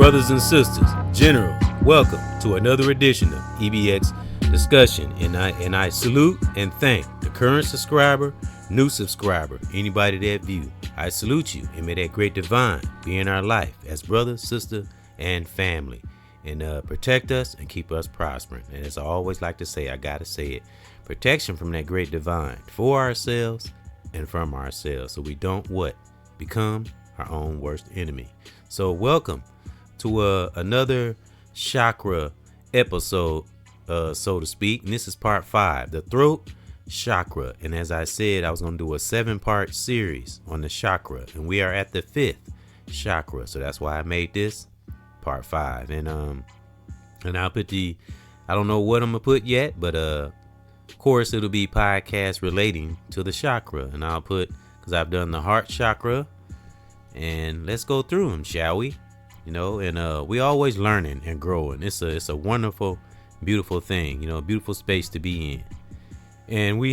Brothers and sisters, generals, welcome to another edition of EBX discussion. And I salute and thank the current subscriber, new subscriber, anybody that view. I salute you, and may that great divine be in our life as brother, sister, and family, and protect us and keep us prospering. And as I always like to say, I gotta say it, protection from that great divine for ourselves and from ourselves, so we don't become our own worst enemy. So welcome to another chakra episode, so to speak. And this is part 5, the throat chakra. And as I said, I was going to do a 7-part series on the chakra, and we are at the 5th chakra. So that's why I made this part 5. And I'll put I don't know what I'm gonna put yet, but of course it'll be podcast relating to the chakra. And I'll put, because I've done the heart chakra, and let's go through them, shall we? And we always learning and growing. It's a wonderful, beautiful thing, beautiful space to be in.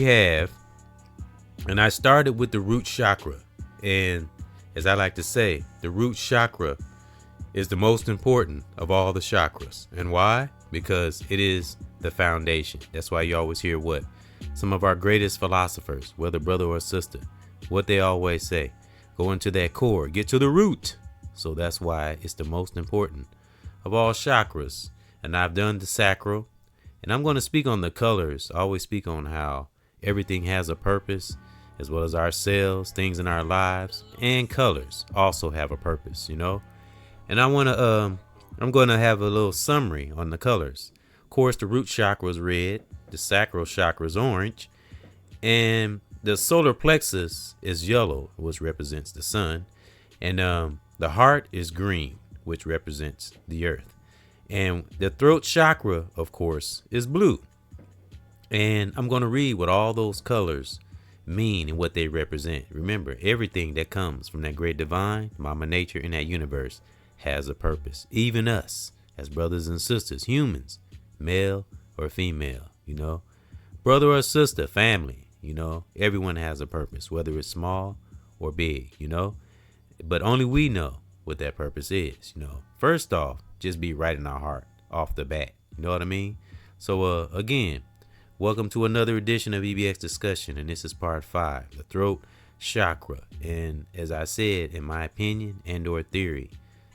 And I started with the root chakra. And as I like to say, the root chakra is the most important of all the chakras. And why? Because it is the foundation. That's why you always hear what some of our greatest philosophers, whether brother or sister, what they always say: go into that core, get to the root. So that's why it's the most important of all chakras. And I've done the sacral, and I'm going to speak on the colors. I always speak on how everything has a purpose, as well as our cells, things in our lives, and colors also have a purpose, And I'm going to have a little summary on the colors. Of course, the root chakra is red, the sacral chakra is orange, and the solar plexus is yellow, which represents the sun. And the heart is green, which represents the earth. And the throat chakra, of course, is blue. And I'm going to read what all those colors mean and what they represent. Remember, everything that comes from that great divine, Mama Nature, in that universe has a purpose. Even us as brothers and sisters, humans, male or female, brother or sister, family, everyone has a purpose, whether it's small or big, but only we know what that purpose is. First off, just be right in our heart off the bat. You know what I mean? So again, welcome to another edition of EBX discussion, and this is part 5, the throat chakra. And as I said, in my opinion and or theory,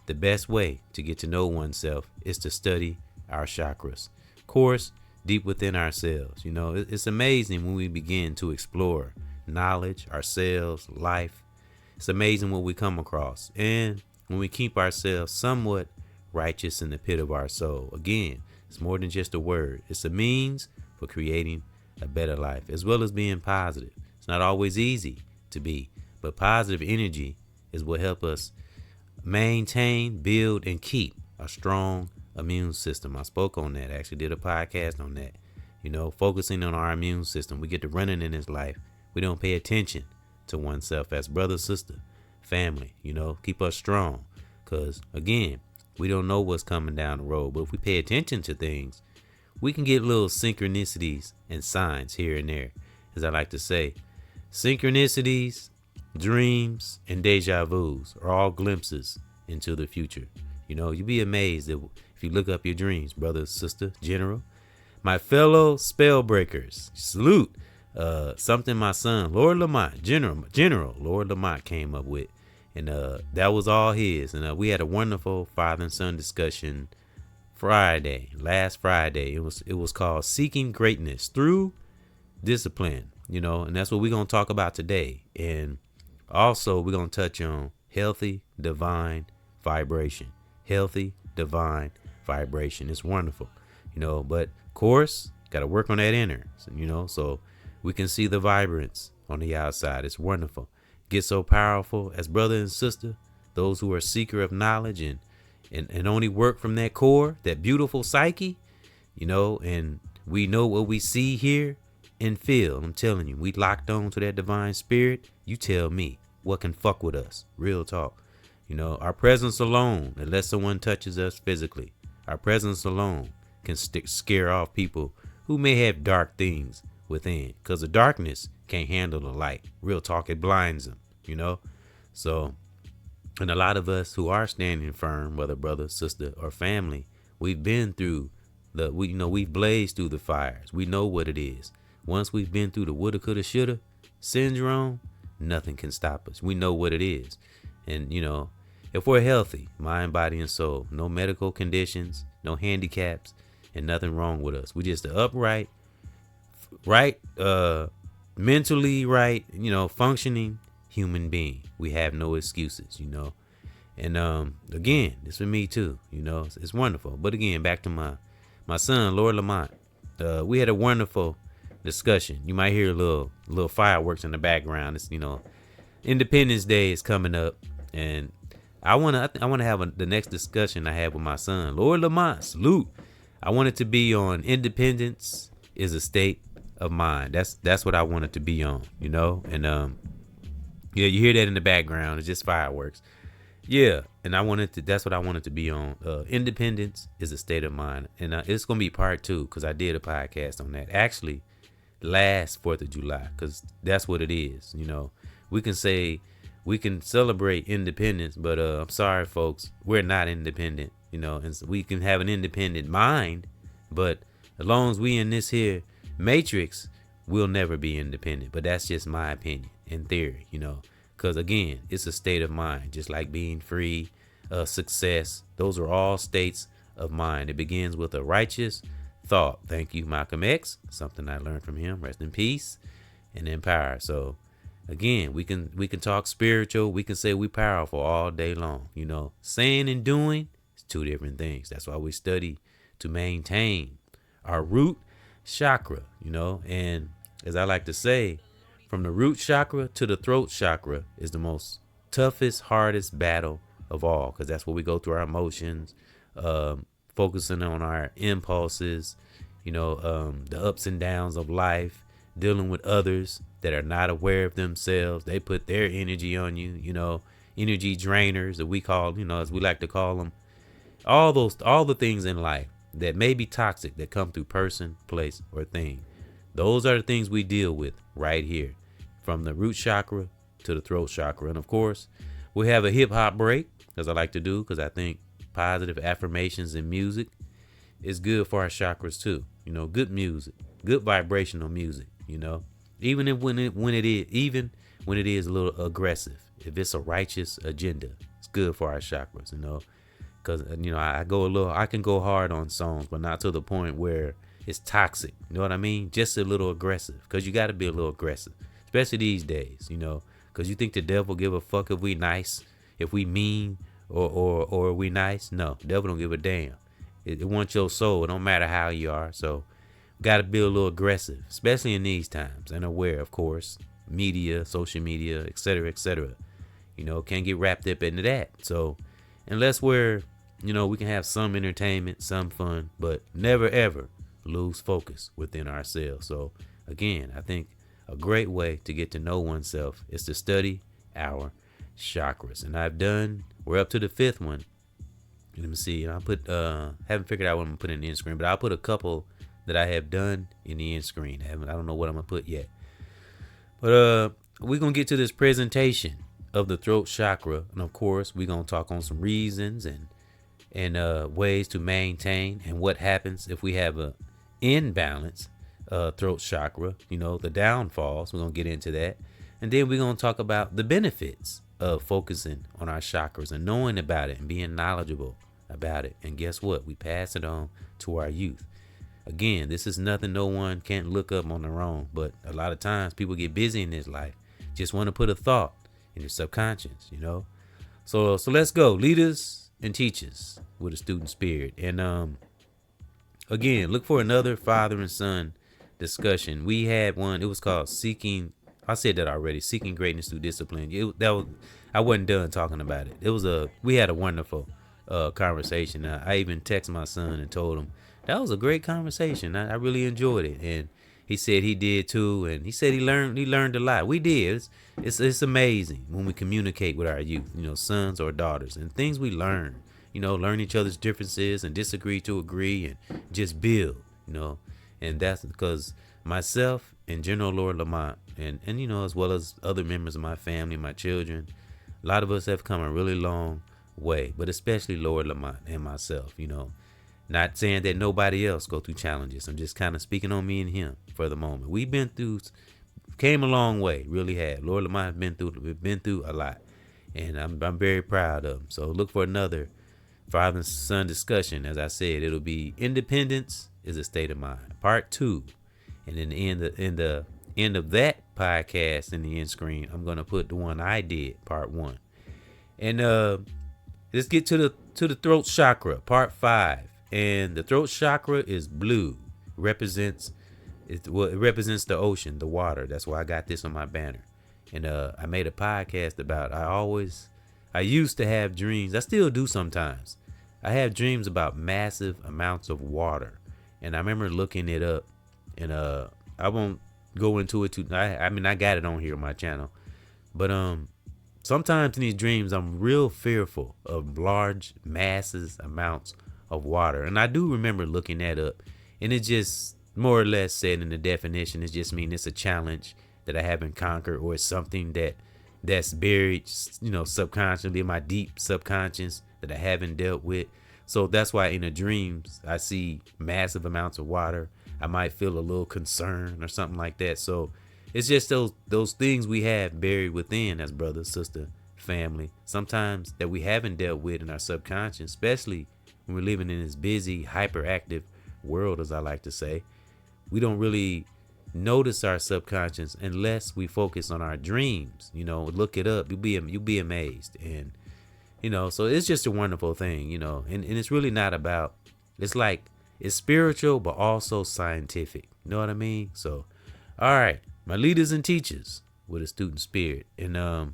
the best way to get to know oneself is to study our chakras. Of course, deep within ourselves. It's amazing when we begin to explore knowledge, ourselves, life. It's amazing what we come across. And when we keep ourselves somewhat righteous in the pit of our soul, again, it's more than just a word. It's a means for creating a better life, as well as being positive. It's not always easy to be, but positive energy is what helps us maintain, build, and keep a strong immune system. I spoke on that. I actually did a podcast on that. Focusing on our immune system. We get to running in this life. We don't pay attention to oneself as brother, sister, family. Keep us strong. Because, again, we don't know what's coming down the road. But if we pay attention to things, we can get little synchronicities and signs here and there. As I like to say, synchronicities, dreams, and deja vus are all glimpses into the future. You'll be amazed if you look up your dreams, brother, sister, general. My fellow spell breakers, salute. Something my son, Lord Lamont, General Lord Lamont came up with. And that was all his. And we had a wonderful father and son discussion last Friday. It was called Seeking Greatness Through Discipline, and that's what we're going to talk about today. And also we're going to touch on healthy divine vibration. Healthy divine vibration. It's wonderful, but of course, got to work on that inner, so we can see the vibrance on the outside. It's wonderful. Get so powerful as brother and sister, those who are seeker of knowledge and only work from that core, that beautiful psyche, and we know what we see, hear, and feel. I'm telling you, we locked on to that divine spirit. You tell me what can fuck with us. Real talk. Our presence alone, unless someone touches us physically, our presence alone can scare off people who may have dark things within, because the darkness can't handle the light. Real talk, it blinds them, So And a lot of us who are standing firm, whether brother, sister, or family, we've been through we've blazed through the fires. We know what it is. Once we've been through the woulda, coulda, shoulda syndrome, nothing can stop us. We know what it is. And, if we're healthy, mind, body, and soul, no medical conditions, no handicaps, and nothing wrong with us. We just an upright, mentally right, functioning human being. We have no excuses, And again, this for me too, it's wonderful. But again, back to my son, Lord Lamont. We had a wonderful discussion. You might hear a little fireworks in the background. It's Independence Day is coming up, and I wanna have the next discussion I have with my son, Lord Lamont. Salute. I want it to be on independence is a state of mind. That's what I want it to be on, And yeah, you hear that in the background. It's just fireworks. Yeah, and that's what I wanted to be on. Independence is a state of mind. And it's going to be part 2 because I did a podcast on that. Actually, last 4th of July, because that's what it is. We can celebrate independence, but I'm sorry, folks, we're not independent. And so we can have an independent mind, but as long as we in this here matrix, we'll never be independent. But that's just my opinion in theory, because again, it's a state of mind, just like being free, success. Those are all states of mind. It begins with a righteous thought. Thank you, Malcolm X. Something I learned from him. Rest in peace and in power. So again, we can talk spiritual. We can say we powerful all day long. Saying and doing is 2 different things. That's why we study to maintain our root chakra, and as I like to say, from the root chakra to the throat chakra is the most toughest, hardest battle of all, because that's where we go through our emotions, focusing on our impulses, the ups and downs of life, dealing with others that are not aware of themselves. They put their energy on you, energy drainers that we call, as we like to call them, all the things in life that may be toxic that come through person, place, or thing. Those are the things we deal with right here, from the root chakra to the throat chakra. And of course, we have a hip hop break, as I like to do, because I think positive affirmations and music is good for our chakras too. Good music, good vibrational music. Even when it is a little aggressive, if it's a righteous agenda, it's good for our chakras. Because I can go hard on songs, but not to the point where it's toxic. You know what I mean? Just a little aggressive, because you got to be a little aggressive, especially these days. Because you think the devil give a fuck if we nice, if we mean, or we nice? No, the devil don't give a damn. It wants your soul. It don't matter how you are. So, got to be a little aggressive, especially in these times, and aware, of course, media, social media, etc., etc. Can't get wrapped up into that. So, unless we can have some entertainment, some fun, but never ever lose focus within ourselves. So again, I think a great way to get to know oneself is to study our chakras. And we're up to the 5th one. Let me see. I haven't figured out what I'm gonna put in the end screen, but I'll put a couple that I have done in the end screen. I don't know what I'm gonna put yet. But we're gonna get to this presentation of the throat chakra, and of course we're gonna talk on some reasons and ways to maintain, and what happens if we have a imbalance throat chakra, the downfalls. We're gonna get into that, and then we're gonna talk about the benefits of focusing on our chakras and knowing about it and being knowledgeable about it. And guess what? We pass it on to our youth. Again, this is nothing no one can't look up on their own, but a lot of times people get busy in this life, just want to put a thought in your subconscious, So let's go, leaders and teachers with a student spirit. And again, look for another father and son discussion. We had one. It was called Seeking. I said that already. Seeking greatness through discipline. I wasn't done talking about it. We had a wonderful conversation. I even texted my son and told him that was a great conversation. I really enjoyed it, and he said he did too. And he said he learned a lot. We did. It's amazing when we communicate with our youth, sons or daughters, and things we learn. Learn each other's differences and disagree to agree and just build. And that's because myself and General Lord Lamont and as well as other members of my family, my children, A lot of us have come a really long way, but especially Lord Lamont and myself, not saying that nobody else go through challenges. I'm just kind of speaking on me and him for the moment. Came a long way, really have. Lord Lamont has been through a lot, and I'm very proud of him. So look for another father and son discussion. As I said, it'll be Independence is a State of Mind, Part 2. And in the end of that podcast, in the end screen, I'm gonna put the one I did, Part 1. And let's get to the throat chakra, Part 5. And the throat chakra is blue. It represents the ocean, the water. That's why I got this on my banner. And I made a podcast about I used to have dreams. I still do sometimes. I have dreams about massive amounts of water. And I remember looking it up, and I won't go into it too. I mean, I got it on here on my channel, but sometimes in these dreams, I'm real fearful of large masses amounts of water. And I do remember looking that up, and it just more or less said in the definition, it just means it's a challenge that I haven't conquered, or it's something that's buried, subconsciously in my deep subconscious that I haven't dealt with. So that's why in the dreams, I see massive amounts of water. I might feel a little concern or something like that. So it's just those things we have buried within as brother, sister, family, sometimes that we haven't dealt with in our subconscious, especially when we're living in this busy, hyperactive world, as I like to say. We don't really notice our subconscious unless we focus on our dreams. Look it up. You'll be amazed. And so it's just a wonderful thing, and it's really not about, it's spiritual, but also scientific. You know what I mean? So, all right, my leaders and teachers with a student spirit. And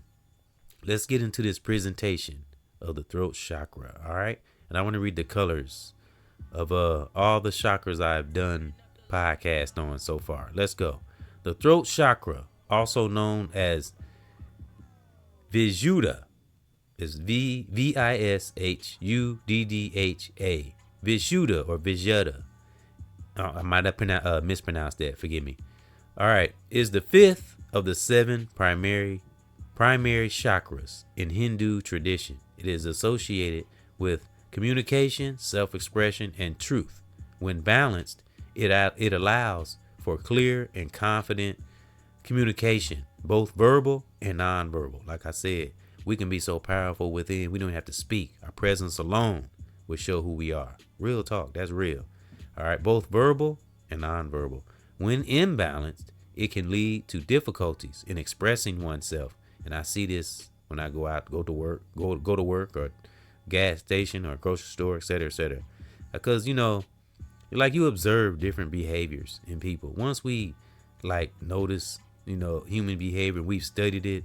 let's get into this presentation of the throat chakra. All right. And I want to read the colors of all the chakras I've done podcast on so far. Let's go. The throat chakra, also known as Vishuddha, is Vishuddha. Vishuddha or Vishuddha. I might have mispronounced that. Forgive me. All right. Is the fifth of the 7 primary chakras in Hindu tradition. It is associated with communication, self-expression, and truth. When balanced, it allows for clear and confident communication, both verbal and nonverbal. Like I said, we can be so powerful within, we don't have to speak. Our presence alone will show who we are. Real talk, that's real. All right, both verbal and nonverbal. When imbalanced, it can lead to difficulties in expressing oneself. And I see this when I go to work or gas station or grocery store, etc., etc. Because, you observe different behaviors in people. Once we notice, human behavior, we've studied it,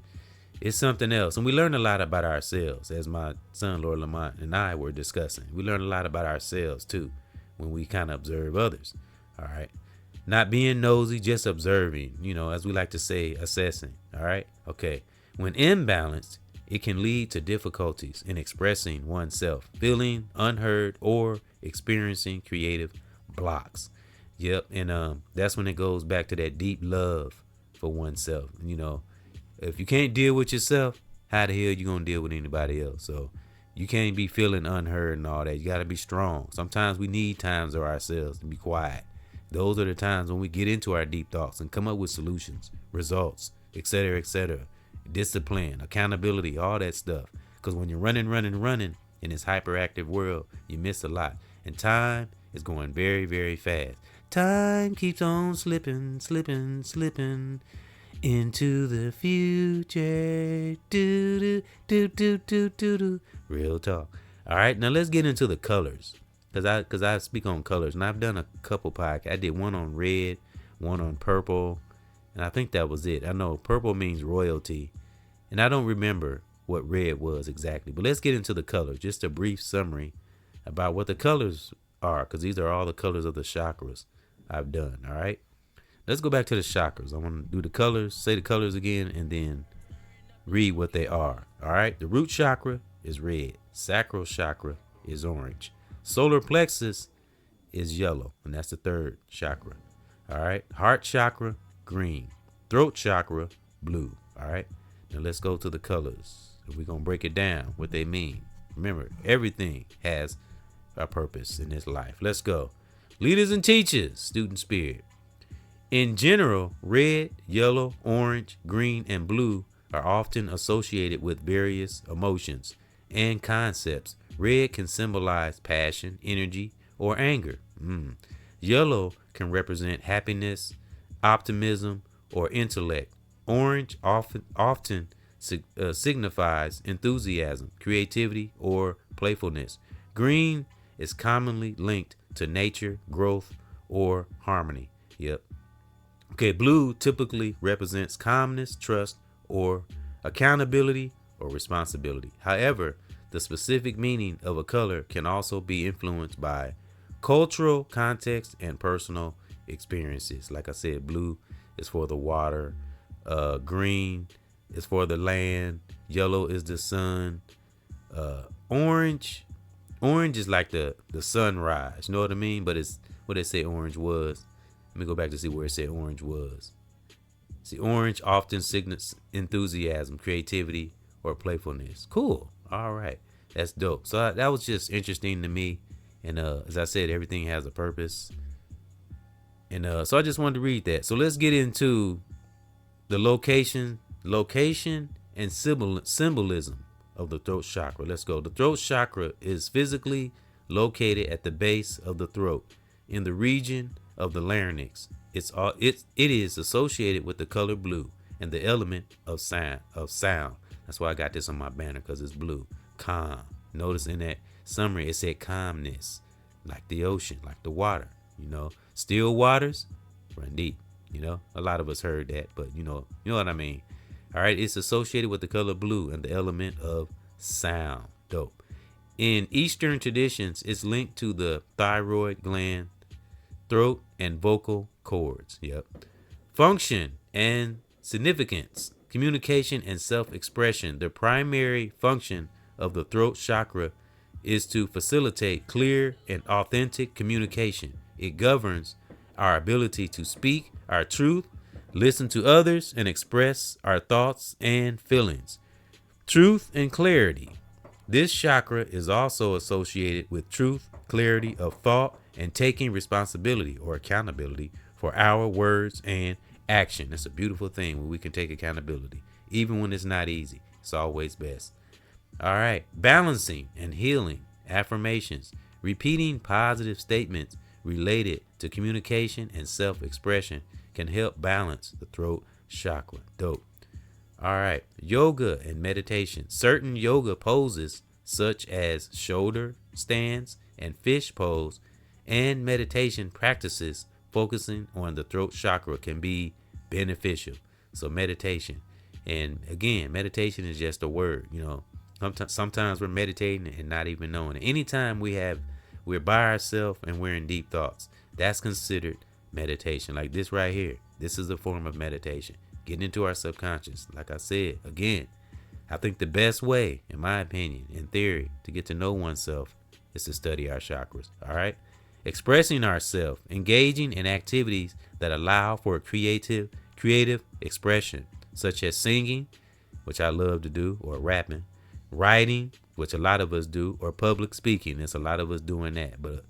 it's something else. And we learn a lot about ourselves, as my son, Lord Lamont, and I were discussing. We learn a lot about ourselves, too, when we kind of observe others. All right. Not being nosy, just observing, as we like to say, assessing. All right. Okay. When imbalanced, it can lead to difficulties in expressing oneself, feeling unheard, or experiencing creative blocks. Yep. And that's when it goes back to that deep love for oneself. If you can't deal with yourself, how the hell you gonna deal with anybody else? So you can't be feeling unheard and all that. You gotta be strong. Sometimes we need times of ourselves to be quiet. Those are the times when we get into our deep thoughts and come up with solutions, results, etc., etc. Discipline, accountability, all that stuff. Because when you're running in this hyperactive world, you miss a lot. And time is going very, very fast. Time keeps on slipping into the future. Do. Real talk. All right, now let's get into the colors. Cause I speak on colors, and I've done a couple podcasts. I did one on red, one on purple, and I think that was it. I know purple means royalty, and I don't remember what red was exactly. But let's get into the colors. Just a brief summary about what the colors are, because these are all the colors of the chakras I've done. All right. Let's go back to the chakras. I want to do the colors, say the colors again, and then read what they are. All right. The root chakra is red. Sacral chakra is orange. Solar plexus is yellow, and that's the 3rd chakra. All right. Heart chakra, green. Throat chakra, blue. All right. Now let's go to the colors. So we're going to break it down, what they mean. Remember, everything has a purpose in this life. Let's go. Leaders and teachers, student spirit. In general, red, yellow, orange, green, and blue are often associated with various emotions and concepts. Red can symbolize passion, energy, or anger. Yellow can represent happiness, optimism, or intellect. Orange often signifies enthusiasm, creativity, or playfulness. Green is commonly linked to nature, growth, or harmony. Yep. Okay, blue typically represents calmness, trust, or accountability or responsibility. However, the specific meaning of a color can also be influenced by cultural context and personal experiences. Like I said, blue is for the water, green is for the land, yellow is the sun, orange is like the sunrise. You know what I mean? But it's what they say orange was. Let me go back to see where it said orange was. See, orange often signals enthusiasm, creativity, or playfulness. Cool. All right. That's dope. So that was just interesting to me. And as I said, everything has a purpose. And so I just wanted to read that. So let's get into the location and symbolism of the throat chakra. Let's go. The throat chakra is physically located at the base of the throat in the region of the larynx. It is associated with the color blue and the element of sound. That's why I got this on my banner, because it's blue. Calm. Notice in that summary it said calmness, like the ocean, like the water. Still waters run deep. A lot of us heard that, but you know what I mean. All right, it's associated with the color blue and the element of sound. Dope. In Eastern traditions, it's linked to the thyroid gland, throat, and vocal cords. Yep. Function and significance, communication and self-expression. The primary function of the throat chakra is to facilitate clear and authentic communication. It governs our ability to speak our truth, listen to others, and express our thoughts and feelings. Truth and clarity. This chakra is also associated with truth, clarity of thought, and taking responsibility or accountability for our words and action. It's a beautiful thing when we can take accountability, even when it's not easy. It's always best. All right. Balancing and healing. Affirmations. Repeating positive statements related to communication and self-expression can help balance the throat chakra. Dope. All right. Yoga and meditation. Certain yoga poses, such as shoulder stands and fish pose, and meditation practices focusing on the throat chakra can be beneficial. So meditation. And again, meditation is just a word. Sometimes we're meditating and not even knowing it. Anytime we're by ourselves and we're in deep thoughts, that's considered meditation. Like this right here. This is a form of meditation. Getting into our subconscious. Like I said, again, I think the best way, in my opinion, in theory, to get to know oneself is to study our chakras. All right. Expressing ourselves, engaging in activities that allow for creative expression, such as singing, which I love to do, or rapping, writing, which a lot of us do, or public speaking. There's a lot of us doing that, but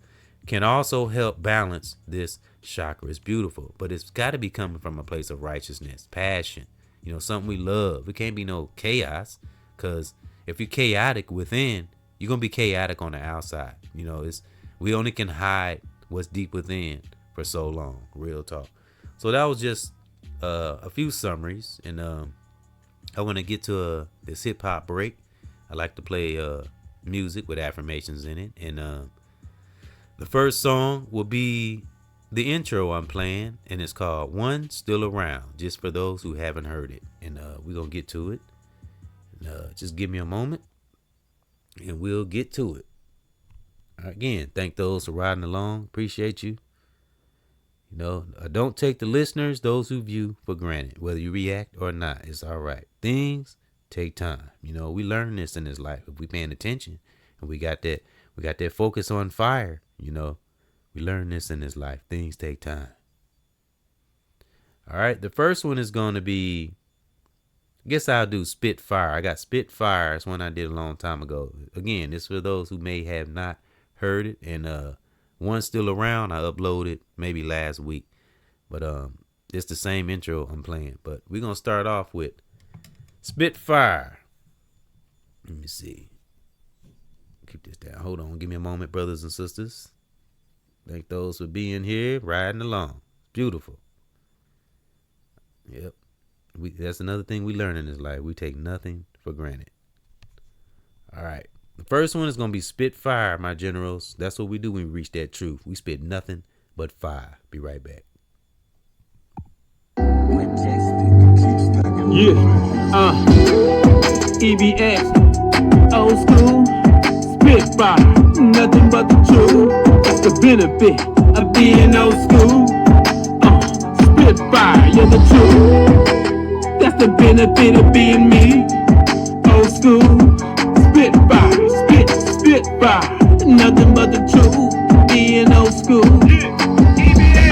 can also help balance this chakra. It's beautiful, but it's got to be coming from a place of righteousness, passion, something we love. It can't be no chaos, because if you're chaotic within, you're going to be chaotic on the outside. We only can hide what's deep within for so long. Real talk. So that was just a few summaries, and I want to get to this hip hop break. I like to play music with affirmations in it, and the first song will be the intro I'm playing, and it's called "One Still Around," just for those who haven't heard it. And we're gonna get to it. Just give me a moment, and we'll get to it. Again, thank those for riding along. Appreciate you. Don't take the listeners, those who view, for granted. Whether you react or not, it's all right. Things take time. We learn this in this life if we paying attention, and we got that focus on fire. We learn this in this life. Things take time. All right, the first one is going to be Guess I'll do Spitfire. I got Spitfire. It's one I did a long time ago. Again, this for those who may have not heard it. And one's still around. I uploaded maybe last week. But it's the same intro I'm playing. But we're going to start off with Spitfire. Let me see. Keep this down. Hold on. Give me a moment, brothers and sisters. Thank those for being here, riding along. Beautiful. Yep. That's another thing we learn in this life. We take nothing for granted. All right. The first one is going to be Spitfire, my generals. That's what we do when we reach that truth. We spit nothing but fire. Be right back. Yeah. EBX, old school, Spitfire, nothing but the truth. That's the benefit of being old school. Spitfire, you're the truth. That's the benefit of being me. Old school, Spitfire, Spitfire, nothing but the truth. Being old school,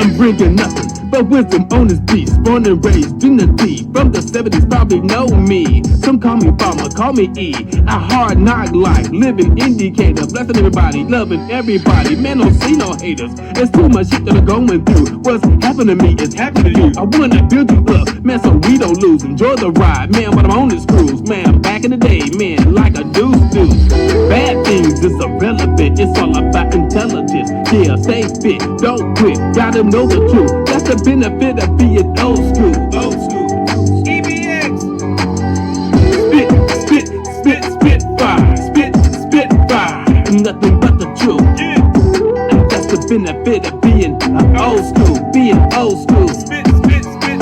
I'm bringing nothing but wisdom on this beat. Born and raised in the D. From the 70s, probably know me. Some call me Bomber, call me E. A hard knock life, living indicator. Blessing everybody, loving everybody. Man, don't see no haters. It's too much shit that I'm going through. What's happening to me is happening to you. I wanna build you up, man, so we don't lose. Enjoy the ride, man, when I'm on this cruise. Man, back in the day, man, like a deuce. Bad things is irrelevant. It's all about intelligence. Yeah, stay fit, don't quit. Gotta know the truth. That's the benefit of being old school. Old school. EBX. Spitfire. Spitfire. Nothing but the truth. Yeah. And that's the benefit of being old school. Being old school. Spitfire.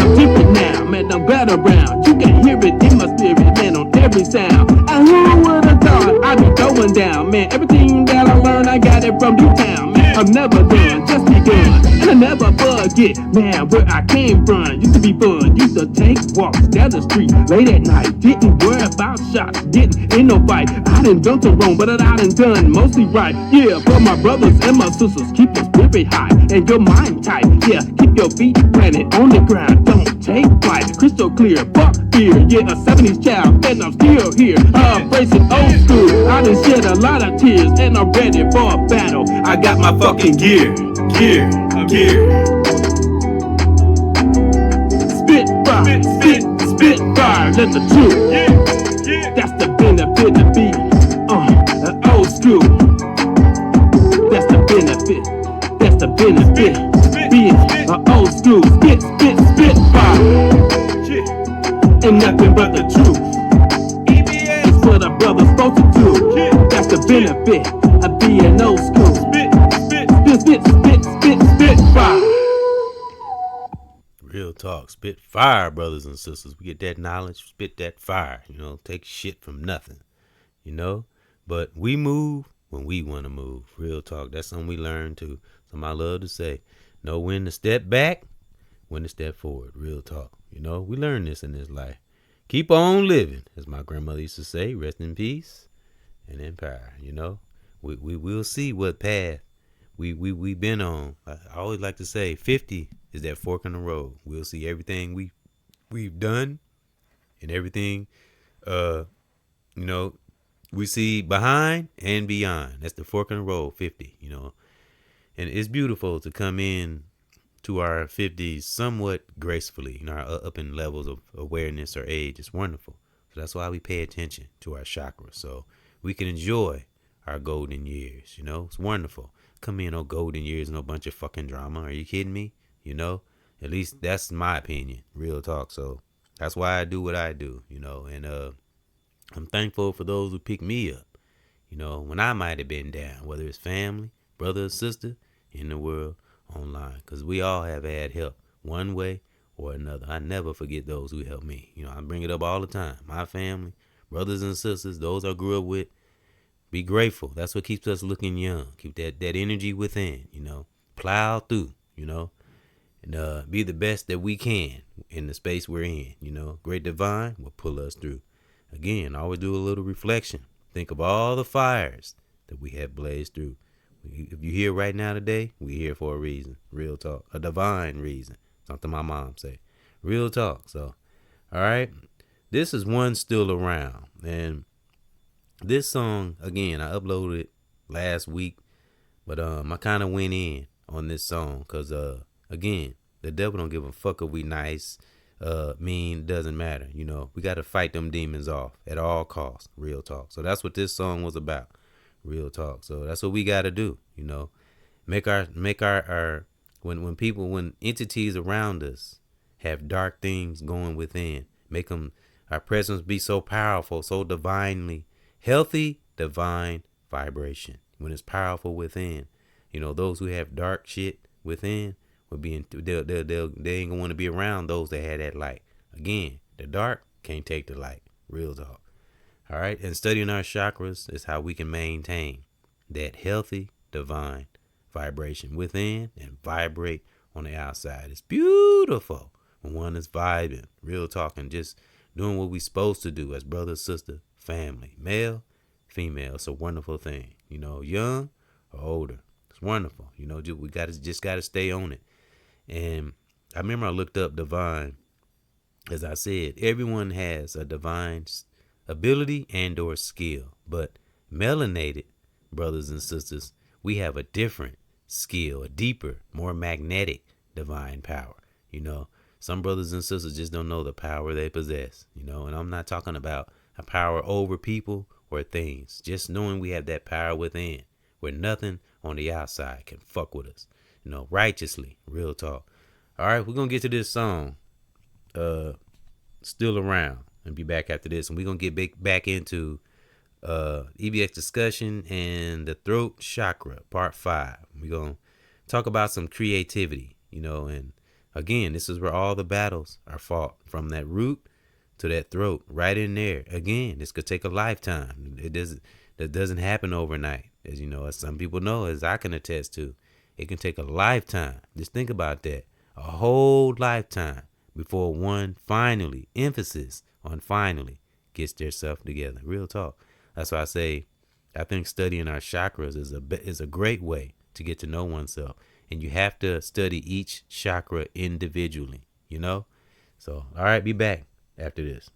I'm different now, man. I'm better around. You can hear it in my spirit, man, on every sound. And who would have thought I'd be going down, man? Everything that I learned, I got it from U-Town, man. I'm never done, just begun. And I never forget, man, where I came from. Used to be fun, used to take walks down the street late at night. Didn't worry about shots, didn't in no fight. I done done some wrong, but I done done mostly right. Yeah, for my brothers and my sisters, keep your spirit high and your mind tight. Yeah, keep your feet planted on the ground. Don't take flight, crystal clear, fuck fear. Yeah, a 70s child, and I'm still here. Embracing old school. I done shed a lot of tears, and I'm ready for a battle. I got my fucking gear. Spitfire, let the truth. That's the benefit of being old school. That's the benefit. Being old school. Spitfire. Ain't nothing but the truth. It's what a brother's supposed to do. That's the benefit of being old school. Spitfire. Real talk. Spit fire, brothers and sisters. We get that knowledge, spit that fire. Take shit from nothing. But we move when we want to move. Real talk. That's something we learn too. Something I love to say. Know when to step back, when to step forward. Real talk. We learn this in this life. Keep on living, as my grandmother used to say. Rest in peace and in power. We will see what path we've been on. I always like to say 50 is that fork in the road. We'll see everything we've done and everything we see behind and beyond. That's the fork in the road, 50, And it's beautiful to come in to our 50s somewhat gracefully, our up in levels of awareness or age. It's wonderful. So that's why we pay attention to our chakras, so we can enjoy our golden years. It's wonderful. Come in, no golden years, no bunch of fucking drama. Are you kidding me? At least that's my opinion. Real talk. So that's why I do what I do, and I'm thankful for those who pick me up, when I might have been down, whether it's family, brother or sister in the world, online, because we all have had help one way or another. I never forget those who helped me. I bring it up all the time. My family, brothers and sisters, those I grew up with. Be grateful. That's what keeps us looking young. Keep that energy within, plow through, and be the best that we can in the space we're in. Great divine will pull us through. Again, always do a little reflection. Think of all the fires that we have blazed through. If you're here right now today, we're here for a reason. Real talk. A divine reason. Something my mom say. Real talk. So, All right. This is One Still Around. And this song, again, I uploaded it last week, but I kind of went in on this song because, again, the devil don't give a fuck if we nice, mean, doesn't matter. You know, we got to fight them demons off at all costs. Real talk. So that's what this song was about. Real talk. So that's what we got to do. You know, make our when entities around us have dark things going within, make them, our presence be so powerful, so divinely healthy, divine vibration. When it's powerful within, you know, those who have dark shit within will be they ain't gonna want to be around those that had that light. Again, the dark can't take the light. Real talk. All right. And studying our chakras is how we can maintain that healthy, divine vibration within and vibrate on the outside. It's beautiful when one is vibing. Real talk, and just doing what we supposed to do as brother, sister, family, male, female. It's a wonderful thing. You know, young or older. It's wonderful. You know, we just gotta stay on it. And I remember I looked up divine. As I said, everyone has a divine ability and or skill, but melanated brothers and sisters, we have a different skill, a deeper, more magnetic divine power. You know, some brothers and sisters just don't know the power they possess, you know, and I'm not talking about a power over people or things, just knowing we have that power within where nothing on the outside can fuck with us, you know, righteously. Real talk. All right, we're gonna get to this song, Still Around, and be back after this, and we're gonna get back into EBX discussion and the throat chakra, part 5. We're gonna talk about some creativity, you know, and again, this is where all the battles are fought, from that root to that throat, right in there. Again, this could take a lifetime. That doesn't happen overnight, as you know, as some people know, as I can attest to. It can take a lifetime. Just think about that. A whole lifetime before one finally, emphasis on finally, gets their self together. Real talk. That's why I say, I think studying our chakras is a great way to get to know oneself. And you have to study each chakra individually, you know? So, all right, be back after this.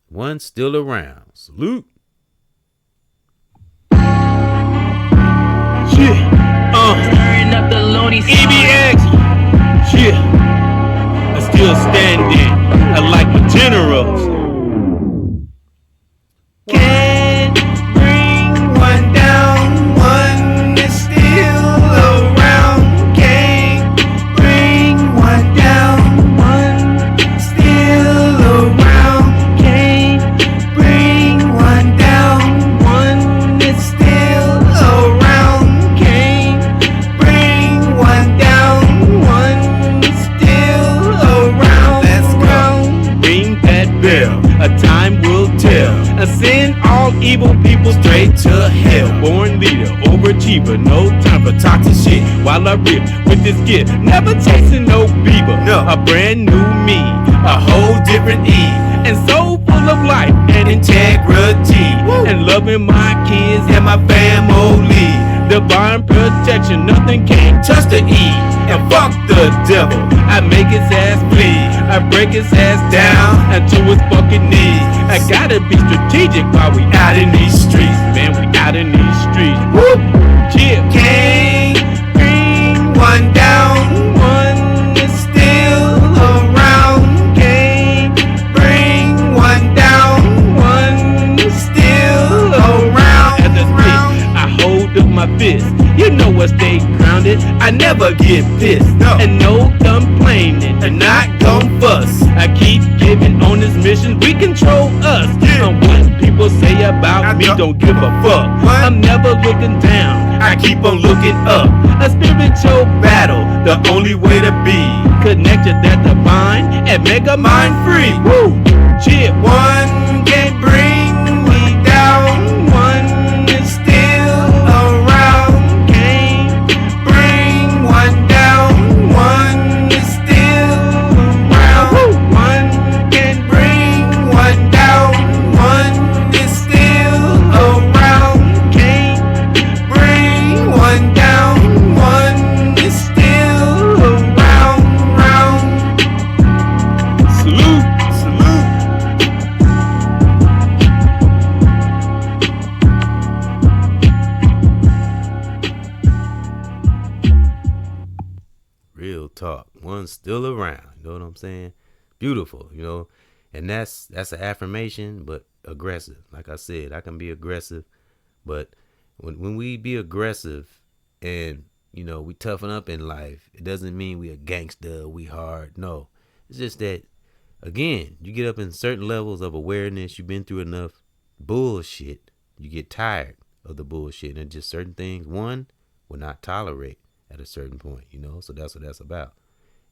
One Still Around. Salute. Yeah, EBX, yeah, I'm still standing, I like my generals. Can't bring one down, one is still around. Can't bring one down, one still around. Can't bring one down, one is still around. Can't bring one down, one is still around. Let's go. Ring that bell, a time will tell. I send all evil people straight to hell. Born leader, overachiever, no time for toxic shit. While I rip with this gift, never chasing no beaver. No, a brand new me, a whole different E, and so full of life and integrity. Woo. And loving my kids and my family. Divine protection, nothing can touch the E. And fuck the devil, I make his ass bleed. I break his ass down into his fucking knees. I gotta be strategic while we out in these streets. Man, we out in these streets. Woo! Yeah. Can't bring one down, one is still around. Can't bring one down, one is still around. As I speak, I hold up my fist. You know I stay grounded, I never get pissed. No. And no complaining, and not gon' fuss. I keep giving on this mission, we control us. Yeah. And what people say about me don't give a fuck. What? I'm never looking down, I keep on looking up. A spiritual battle, the only way to be connected, that divine and mega mind free. Woo! Yeah. One can't bring me down, one is still around. One is still around. Woo. One can bring one down. One is still around. Can't bring one down. One is still around. Salute, salute. talk. One's still around. You know what I'm saying? Beautiful, And that's an affirmation, but aggressive. Like I said, I can be aggressive, but when we be aggressive and, we toughen up in life, it doesn't mean we a gangster, we hard. No. It's just that, again, you get up in certain levels of awareness, you've been through enough bullshit, you get tired of the bullshit, and just certain things one will not tolerate at a certain point, so that's what that's about.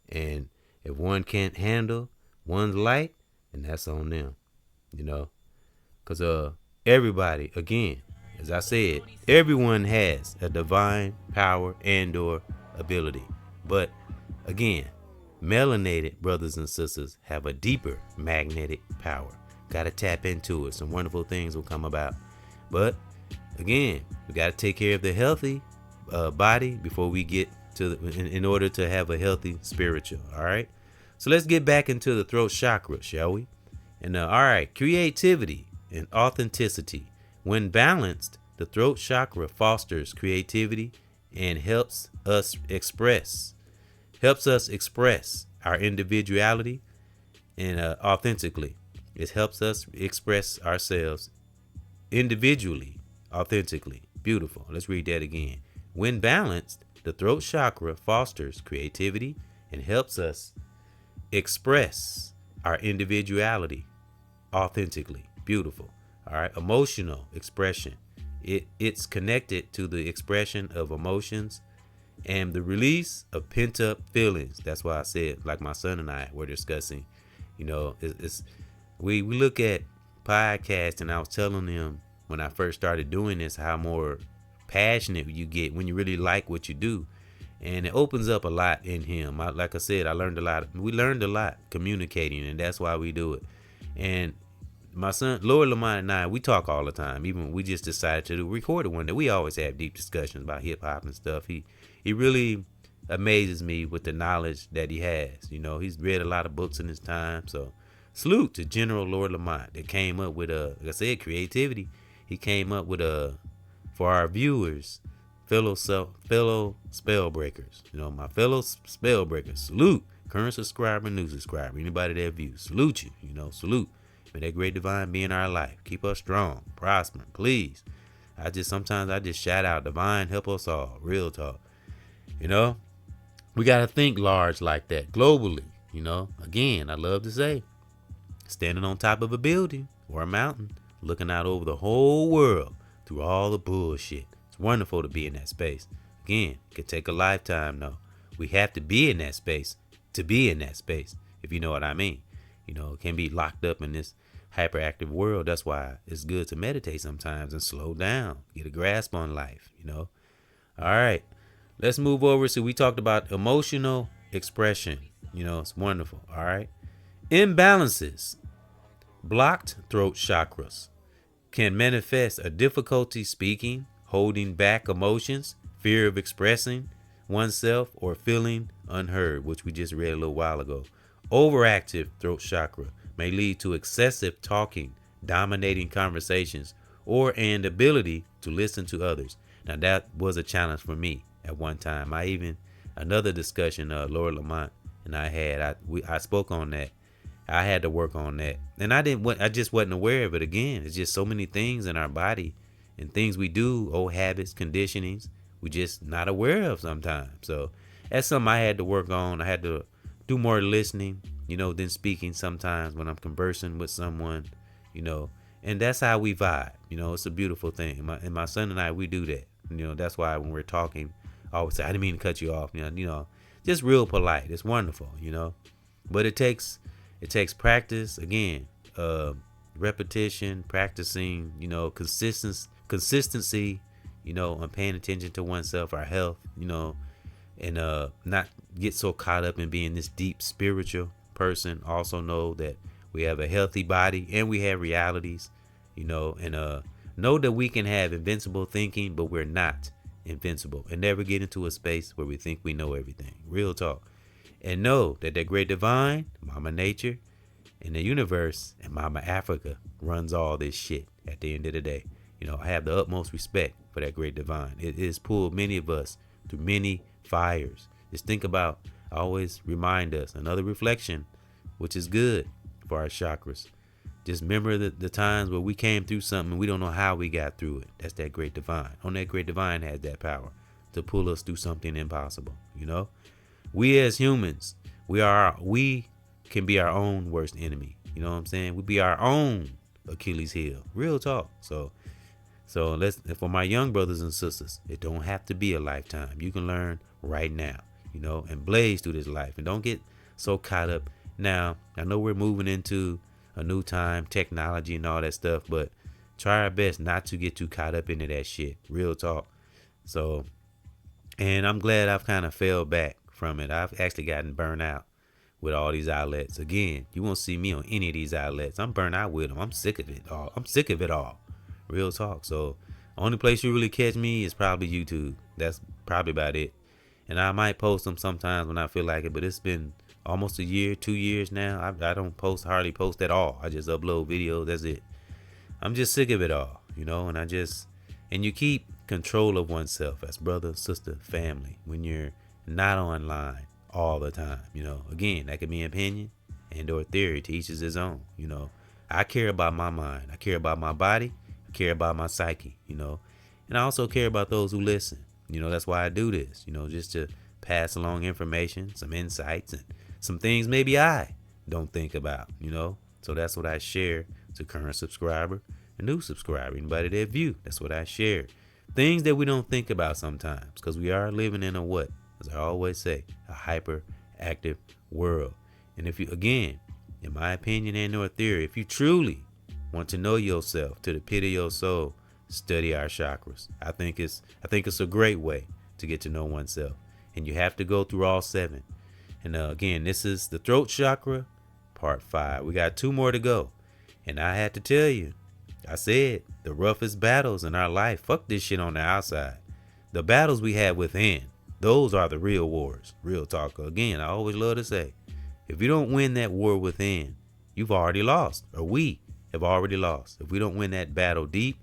And if one can't handle one's light, and that's on them, because everybody, again, as I said, everyone has a divine power and or ability, but again, melanated brothers and sisters have a deeper magnetic power. Got to tap into it. Some wonderful things will come about. But again, we got to take care of the healthy body before we get to in order to have a healthy spiritual. All right. So let's get back into the throat chakra, shall we? And all right, creativity and authenticity. When balanced, the throat chakra fosters creativity and helps us express our individuality and authentically. It helps us express ourselves individually, authentically. Beautiful. Let's read that again. When balanced, the throat chakra fosters creativity and helps us express our individuality authentically. Beautiful. All right. Emotional expression. It's connected to the expression of emotions and the release of pent-up feelings. That's why I said, like my son and I were discussing, we look at podcasts, and I was telling them when I first started doing this, how more passionate you get when you really like what you do. And it opens up a lot in him. Like I said, I learned a lot. We learned a lot communicating, and that's why we do it. And my son, Lord Lamont, and I, we talk all the time. Even we just decided to record it one day. We always have deep discussions about hip hop and stuff. He really amazes me with the knowledge that he has. He's read a lot of books in his time. So salute to General Lord Lamont that came up with like I said, creativity. He came up with for our viewers, fellow spell breakers. My fellow spell breakers. Salute. Current subscriber, new subscriber, anybody that views. Salute you. Salute. May that great divine be in our life. Keep us strong, prospering, please. Sometimes I just shout out, divine, help us all. Real talk. We got to think large like that globally. Again, I love to say, standing on top of a building or a mountain, looking out over the whole world through all the bullshit. It's wonderful to be in that space. Again, it could take a lifetime though. We have to be in that space to be in that space, if you know what I mean. It can be locked up in this hyperactive world. That's why it's good to meditate sometimes and slow down, get a grasp on life. All right, let's move over. So we talked about emotional expression. It's wonderful. All right. Imbalances. Blocked throat chakras can manifest a difficulty speaking, holding back emotions, fear of expressing oneself, or feeling unheard, which we just read a little while ago. Overactive throat chakra may lead to excessive talking, dominating conversations, or an ability to listen to others. Now that was a challenge for me at one time. Another discussion Laura Lamont and I had, I spoke on that. I had to work on that, and I just wasn't aware of it. Again, it's just so many things in our body and things we do, old habits, conditionings, we just not aware of sometimes. So that's something I had to work on. I had to do more listening, than speaking sometimes when I'm conversing with someone, and that's how we vibe. It's a beautiful thing. My son and I, we do that. That's why when we're talking, I always say, I didn't mean to cut you off. Just real polite. It's wonderful, but it takes practice. Again, repetition, practicing, consistency, on paying attention to oneself, our health, and not get so caught up in being this deep spiritual person. Also know that we have a healthy body and we have realities, and know that we can have invincible thinking, but we're not invincible, and never get into a space where we think we know everything. Real talk. And know that the great divine, Mama Nature, and the universe, and Mama Africa runs all this shit at the end of the day. I have the utmost respect for that great divine. It has pulled many of us through many fires. Just think about I always remind us, another reflection, which is good for our chakras. Just remember the times where we came through something and we don't know how we got through it. That's that great divine. Only that great divine has that power to pull us through something impossible. You know, we as humans, we can be our own worst enemy. You know what I'm saying? We be our own Achilles heel. Real talk. So let's, for my young brothers and sisters, it don't have to be a lifetime. You can learn right now, you know, and blaze through this life, and don't get so caught up. Now, I know we're moving into a new time, technology and all that stuff, but try our best not to get too caught up into that shit. Real talk. So, and I'm glad I've kind of fell back from it. I've actually gotten burnt out with all these outlets. Again, you won't see me on any of these outlets. I'm burnt out with them. I'm sick of it all. Real talk. So, only place you really catch me is probably YouTube. That's probably about it. And I might post them sometimes when I feel like it, but it's been almost a year, 2 years now. I don't hardly post at all. I just upload videos. That's it. I'm just sick of it all, you know, and you keep control of oneself as brother, sister, family when you're not online all the time, you know. Again, that could be opinion and or theory, to each is his own, you know. I care about my mind. I care about my body. I care about my psyche, you know. And I also care about those who listen. You know, that's why I do this, you know, just to pass along information, some insights, and some things maybe I don't think about, you know. So that's what I share to current subscriber and new subscriber, anybody that view. That's what I share. Things that we don't think about sometimes, because we are living in a what? As I always say, a hyperactive world. And if you, again, in my opinion and or theory, if you truly want to know yourself to the pit of your soul, study our chakras. I think it's a great way to get to know oneself, and you have to go through all 7. And again, this is the throat chakra, part 5. We got 2 more to go, and I had to tell you, I said the roughest battles in our life. Fuck this shit on the outside. The battles we have within, those are the real wars. Real talk. Again, I always love to say, if you don't win that war within, you've already lost, or we have already lost. If we don't win that battle deep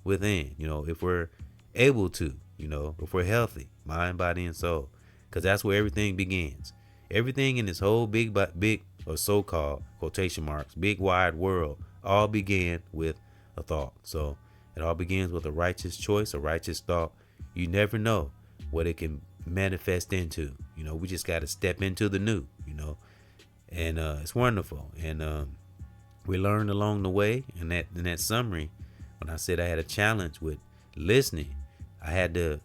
within, you know, if we're able to, you know, if we're healthy, mind, body, and soul, because that's where everything begins. Everything in this whole big or so-called quotation marks, big wide world, all began with a thought. So it all begins with a righteous choice, a righteous thought. You never know what it can manifest into. You know, we just got to step into the new, you know, and it's wonderful. And we learned along the way. In that summary, when I said I had a challenge with listening, I had to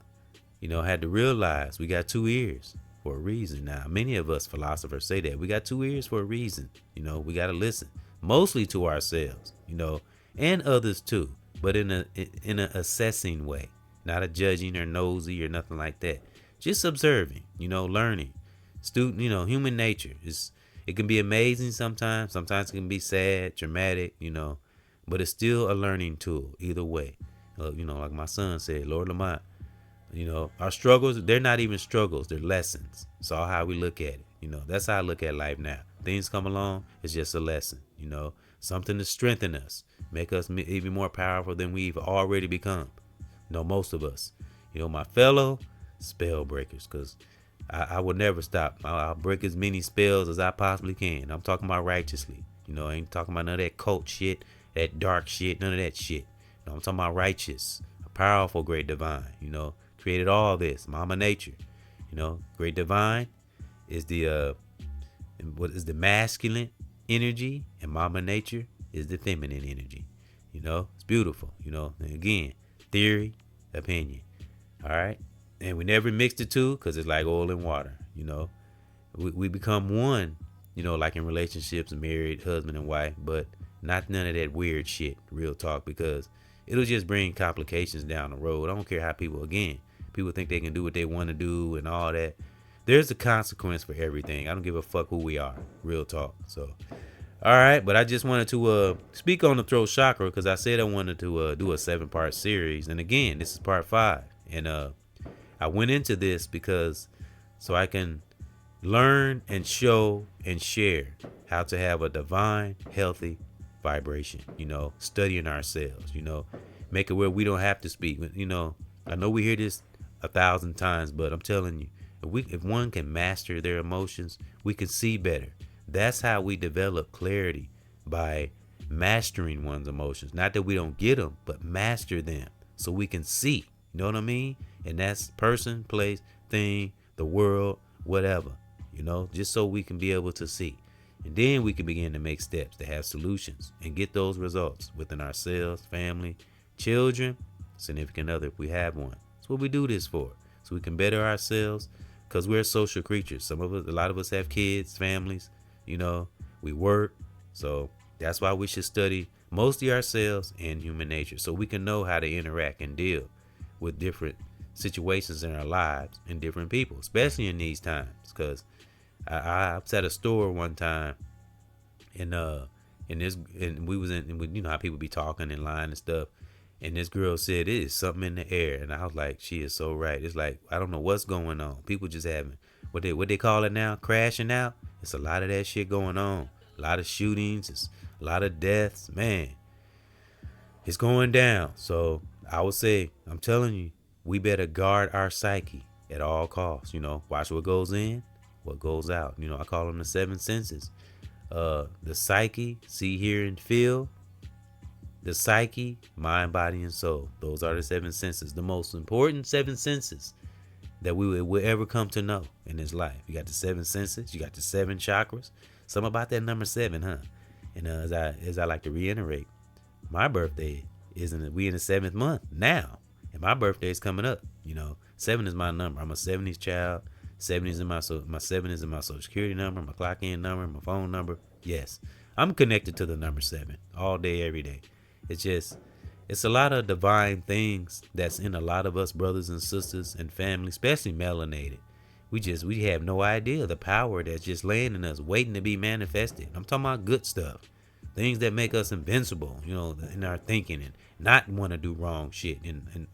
realize we got 2 ears for a reason. Now, many of us philosophers say that we got 2 ears for a reason. You know, we got to listen mostly to ourselves, you know, and others too, but in a assessing way, not a judging or nosy or nothing like that. Just observing, you know, learning. Student, you know, human nature it can be amazing sometimes. Sometimes it can be sad, dramatic, you know, but it's still a learning tool either way. You know, like my son said, Lord Lamont, you know, our struggles, they're not even struggles, they're lessons. It's all how we look at it. You know, that's how I look at life now. Things come along, it's just a lesson, you know, something to strengthen us, make us even more powerful than we've already become. You know, most of us, you know, my fellow spell breakers, because I will never stop. I'll break as many spells as I possibly can. I'm talking about righteously. You know, I ain't talking about none of that cult shit, that dark shit, none of that shit. You know, I'm talking about righteous, a powerful great divine, you know, created all this, Mama Nature. You know, great divine is the masculine energy, and Mama Nature is the feminine energy. You know, it's beautiful. You know, and again, theory, opinion. All right. And we never mix the two, because it's like oil and water. You know, we become one, you know, like in relationships, married, husband and wife, but not none of that weird shit, real talk, because it'll just bring complications down the road. I don't care how people think they can do what they want to do and all that. There's a consequence for everything. I don't give a fuck who we are, real talk. So, all right, but I just wanted to speak on the throat chakra, because I said I wanted to do a 7-part series. And again, this is part 5. And I went into this because so I can learn and show and share how to have a divine, healthy vibration, you know, studying ourselves, you know, make it where we don't have to speak. You know, I know we hear this 1,000 times, but I'm telling you, If one can master their emotions, we can see better. That's how we develop clarity, by mastering one's emotions. Not that we don't get them, but master them so we can see. You know what I mean? And that's person, place, thing, the world, whatever. Just so we can be able to see. And then we can begin to make steps to have solutions and get those results within ourselves, family, children, significant other if we have one. That's what we do this for. So we can better ourselves, because we're social creatures. A lot of us have kids, families, we work. So that's why we should study mostly ourselves and human nature, so we can know how to interact and deal with different situations in our lives and different people, especially in these times. Because I was at a store one time, and we was in, how people be talking in line and stuff, and this girl said, "It is something in the air," and I was like, she is so right. It's like, I don't know what's going on. People just having what they call it now, crashing out. It's a lot of that shit going on. A lot of shootings. It's a lot of deaths. Man, it's going down. So I would say, I'm telling you, we better guard our psyche at all costs. Watch what goes in, what goes out. I call them the 7 senses. The psyche, see, hear, and feel. The psyche, mind, body, and soul. Those are the 7 senses. The most important 7 senses that we will ever come to know in this life. You got the 7 senses. You got the 7 chakras. Something about that number 7, huh? And as I like to reiterate, my birthday we in the 7th month now, and my birthday is coming up. 7 is my number. I'm a 70s child. 7 is my 7 is in my social security number, my clock in number, my phone number. Yes, I'm connected to the number 7 all day, every day. It's a lot of divine things that's in a lot of us brothers and sisters and family, especially melanated. We have no idea the power that's just laying in us, waiting to be manifested. I'm talking about good stuff, things that make us invincible, in our thinking, and not want to do wrong shit. And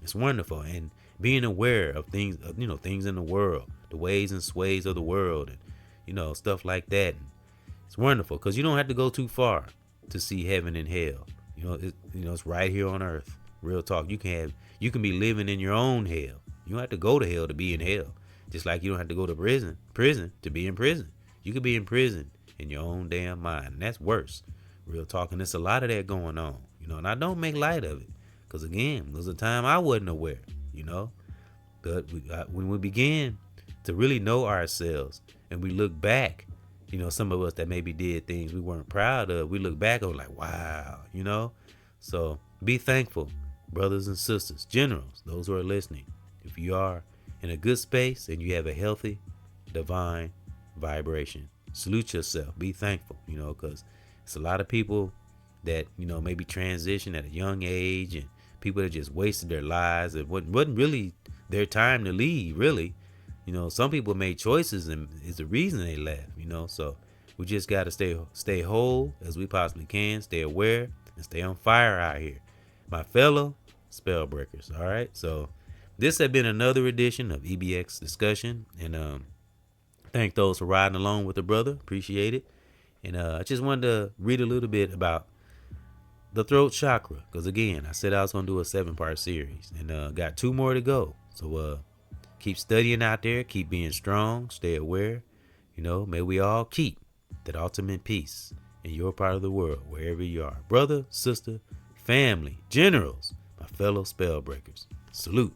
it's wonderful. And being aware of things, things in the world, the ways and sways of the world, and stuff like that. And it's wonderful, because you don't have to go too far to see heaven and hell. It's right here on earth. Real talk. You can be living in your own hell. You don't have to go to hell to be in hell. Just like you don't have to go to prison to be in prison. You could be in prison in your own damn mind, and that's worse. Real talk. And there's a lot of that going on, and I don't make light of it, because again, there was a time I wasn't aware, but when we begin to really know ourselves, and we look back, some of us that maybe did things we weren't proud of, we look back and like, wow, so be thankful, brothers and sisters, generals, those who are listening. If you are in a good space and you have a healthy, divine vibration, salute yourself, be thankful, because it's a lot of people that, maybe transition at a young age, and people that just wasted their lives. It wasn't really their time to leave, really. Some people made choices, and it's the reason they left, so we just got to stay whole as we possibly can, stay aware, and stay on fire out here, my fellow spell breakers. All right, so this has been another edition of EBX discussion, and thank those for riding along with the brother. Appreciate it. And I just wanted to read a little bit about the throat chakra, because again, I said I was going to do a 7-part series, and got 2 more to go. So keep studying out there, keep being strong, stay aware. May we all keep that ultimate peace in your part of the world, wherever you are. Brother, sister, family, generals, my fellow spell breakers. Salute.